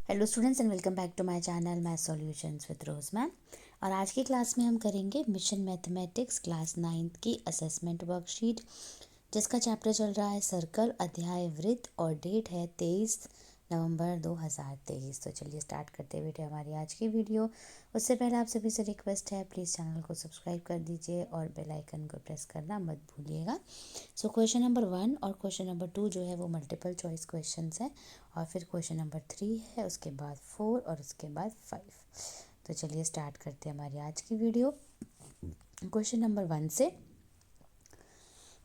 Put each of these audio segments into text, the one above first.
Hello students and welcome back to my channel math solutions with Rose ma'am. और आज की class में हम करेंगे मिशन मैथमेटिक्स क्लास 9th की असेसमेंट वर्कशीट, जिसका चैप्टर चल रहा है सर्कल, अध्याय वृत्त और डेट है 23 नवंबर 2023। तो चलिए स्टार्ट करते हैं बेटे हमारी आज की वीडियो। उससे पहले आप सभी से रिक्वेस्ट है, प्लीज़ चैनल को सब्सक्राइब कर दीजिए और बेल आइकन को प्रेस करना मत भूलिएगा। सो क्वेश्चन नंबर 1 और क्वेश्चन नंबर 2 जो है वो मल्टीपल चॉइस क्वेश्चंस हैं, और फिर क्वेश्चन नंबर 3 है, उसके बाद 4 और उसके बाद 5। तो चलिए स्टार्ट करते हैं हमारी आज की वीडियो। क्वेश्चन नंबर 1 से,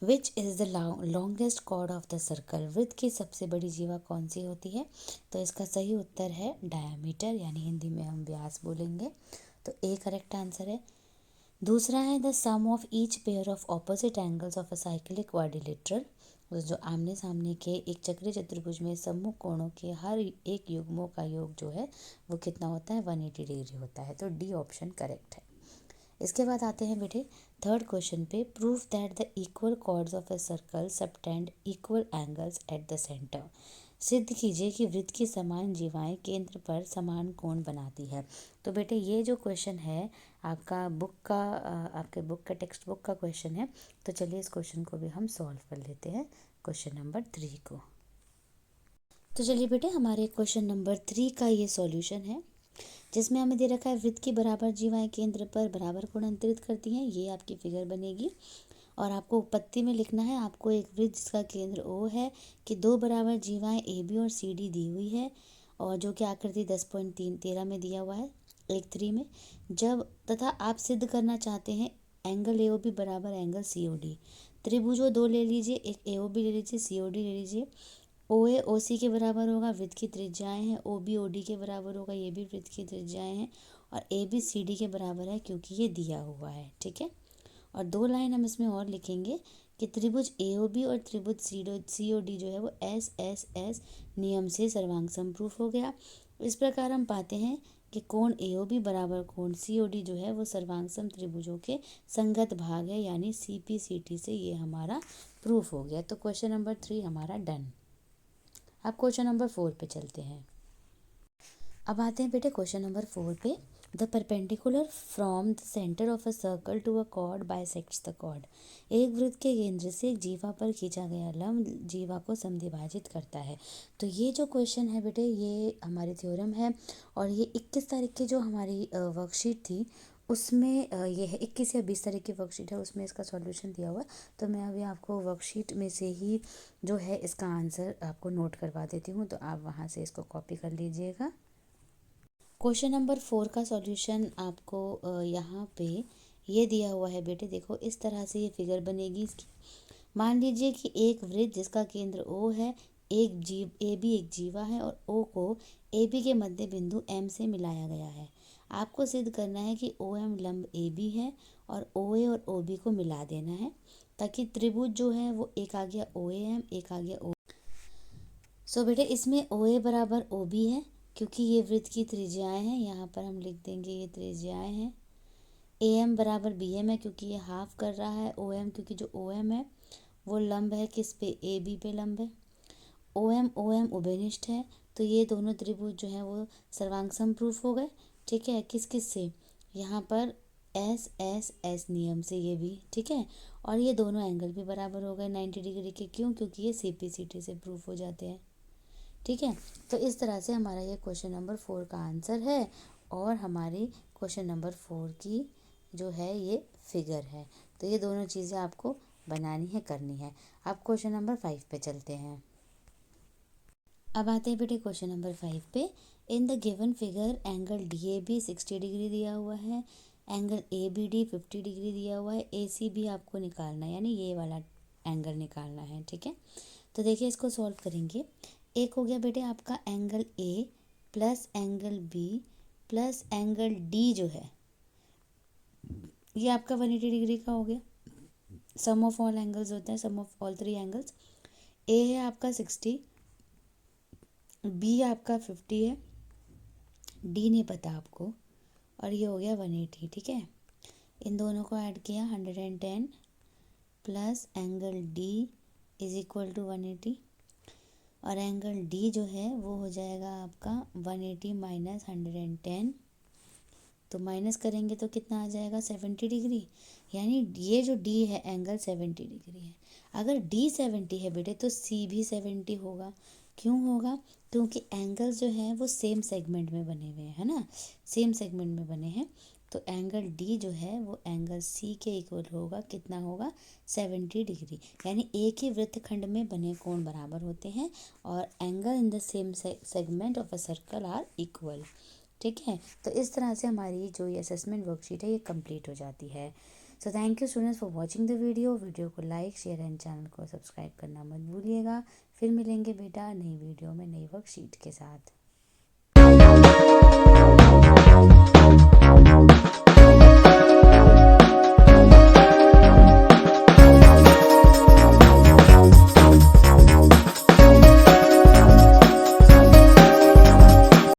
which is the longest chord of the circle. वृत्त की सबसे बड़ी जीवा कौन सी होती है? तो इसका सही उत्तर है डायमीटर, यानी हिंदी में हम व्यास बोलेंगे। तो ए करेक्ट आंसर है। दूसरा है the sum of each pair of opposite angles of a cyclic quadrilateral. जो आमने सामने के एक चक्रीय चतुर्भुज में सम्मुख कोणों के हर एक युग्मों का योग जो है वो कितना होता है? 180 डिग्री होता है। तो डी ऑप्शन करेक्ट है। इसके बाद आते हैं बेटे थर्ड क्वेश्चन पे। Prove that the equal chords of a circle subtend equal angles at the centre. सिद्ध कीजिए कि वृत्त की समान जीवाएं केंद्र पर समान कोण बनाती है। तो बेटे ये जो क्वेश्चन है आपका बुक का आपके बुक का टेक्स्ट बुक का क्वेश्चन है। तो चलिए इस क्वेश्चन को भी हम सॉल्व कर लेते हैं, क्वेश्चन नंबर 3 को। तो चलिए बेटे हमारे क्वेश्चन नंबर 3 का ये सॉल्यूशन है, जिसमें हमें दे रखा है वृत्त की बराबर जीवाएं केंद्र पर बराबर कोण अंतरित करती हैं। ये आपकी फिगर बनेगी और आपको पत्ती में लिखना है। आपको एक वृत्त जिसका केंद्र ओ है कि दो बराबर जीवाएं ए बी और सी डी दी हुई है, और जो कि आकृति 10.13 में दिया हुआ है, 1.3 में। जब तथा आप सिद्ध करना चाहते हैं एंगल ए ओ बी बराबर एंगल सी ओ डी। त्रिभुजों दो ले लीजिए, एक ए ओ बी ले लीजिए, सी ओ डी ले लीजिए। ओ ए ओ सी के बराबर होगा, वृत्त की त्रिज्याएं हैं। ओ बी ओ डी के बराबर होगा, ये भी वृत्त की त्रिज्याएं हैं। और ए बी सी डी के बराबर है क्योंकि ये दिया हुआ है, ठीक है। और दो लाइन हम इसमें और लिखेंगे कि त्रिभुज ए ओ बी और त्रिभुज सी ओ डी जो है वो एस एस एस नियम से सर्वांग समप्रूफ हो गया। इस प्रकार हम पाते हैं कि कोण ए ओ बी बराबर कोण सी ओ डी जो है वो सर्वांग सम त्रिभुजों के संगत भाग है, यानी सी पी सी टी से ये हमारा प्रूफ हो गया। तो क्वेश्चन नंबर 3 हमारा डन। अब क्वेश्चन नंबर 4 पे चलते हैं। अब आते हैं बेटे क्वेश्चन नंबर 4 पे। The perpendicular from the centre of a circle to a chord bisects the chord. एक वृत्त के केंद्र से एक जीवा पर खींचा गया लंब जीवा को समद्विभाजित करता है। तो ये जो क्वेश्चन है बेटे ये हमारी थ्योरम है, और ये 21 तारीख की जो हमारी वर्कशीट थी उसमें ये है 21 या 20 तारीख की वर्कशीट है, उसमें इसका सॉल्यूशन दिया हुआ है। तो मैं अभी आपको वर्कशीट में से ही जो है इसका आंसर आपको नोट करवा देती हूँ, तो आप वहाँ से इसको कॉपी कर लीजिएगा। क्वेश्चन नंबर 4 का सॉल्यूशन आपको यहाँ पे ये दिया हुआ है बेटे। देखो इस तरह से ये फिगर बनेगी इसकी। मान लीजिए कि एक वृत्त जिसका केंद्र ओ है, एक जीव ए बी एक जीवा है, और ओ को ए बी के मध्य बिंदु एम से मिलाया गया है। आपको सिद्ध करना है कि ओ एम लंब ए बी है और ओ ए और ओ बी को मिला देना है, ताकि त्रिभुज जो है वो एक आ गया ओ ए एम, एक आ गया ओ। सो बेटे इसमें ओ ए बराबर ओ बी है, क्योंकि ये वृत्त की त्रिज्याएं हैं। यहाँ पर हम लिख देंगे ये त्रिज्याएं हैं। ए एम बराबर बी एम है, क्योंकि ये हाफ कर रहा है। ओ एम क्योंकि जो ओ एम है वो लंब है किस पे? ए बी पे लंब है। ओ एम उभयनिष्ठ है, तो ये दोनों त्रिभुज जो है वो सर्वांग समप्रूफ हो गए, ठीक है। किस किस से? यहाँ पर एस एस एस नियम से ये भी, ठीक है। और ये दोनों एंगल भी बराबर हो गए 90 डिग्री के। क्यों? क्योंकि ये सी पी सी टी से प्रूफ हो जाते हैं, ठीक है। तो इस तरह से हमारा ये क्वेश्चन नंबर 4 का आंसर है, और हमारी क्वेश्चन नंबर 4 की जो है ये फिगर है। तो ये दोनों चीज़ें आपको बनानी है, करनी है। अब क्वेश्चन नंबर 5 पे चलते हैं। अब आते हैं बेटे क्वेश्चन नंबर 5 पे। In the given figure angle D A B 60 degree दिया हुआ है, angle A B D 50 degree दिया हुआ है, ए सी भी आपको निकालना है, यानी ये वाला एंगल निकालना है, ठीक है। तो देखिए इसको सॉल्व करेंगे। एक हो गया बेटे आपका angle A plus angle B plus angle D जो है ये आपका 180 डिग्री का हो गया। सम ऑफ ऑल एंगल्स होता है, सम ऑफ ऑल थ्री एंगल्स। ए है आपका 60, बी आपका 50 है, डी नहीं पता आपको, और ये हो गया 180, ठीक है। इन दोनों को ऐड किया 110 plus angle D is equal to 180। और एंगल डी जो है वो हो जाएगा आपका 180 माइनस 110, तो माइनस करेंगे तो कितना आ जाएगा 70 डिग्री। यानी ये जो डी है एंगल 70 डिग्री है। अगर डी 70 है बेटे तो सी भी 70 होगा। क्यों होगा? क्योंकि एंगल्स जो हैं वो सेम सेगमेंट में बने हुए हैं, है ना, सेम सेगमेंट में बने हैं। तो एंगल डी जो है वो एंगल सी के इक्वल होगा, कितना होगा 70 डिग्री। यानी एक ही वृत्तखंड में बने कोण बराबर होते हैं और angle in the same segment of a circle are equal. ठीक है, तो इस तरह से हमारी जो ये असेसमेंट वर्कशीट है ये कंप्लीट हो जाती है। So thank you students for watching the video को लाइक शेयर एंड चैनल को सब्सक्राइब करना मत भूलिएगा। फिर मिलेंगे बेटा नई वीडियो में नई वर्कशीट के साथ।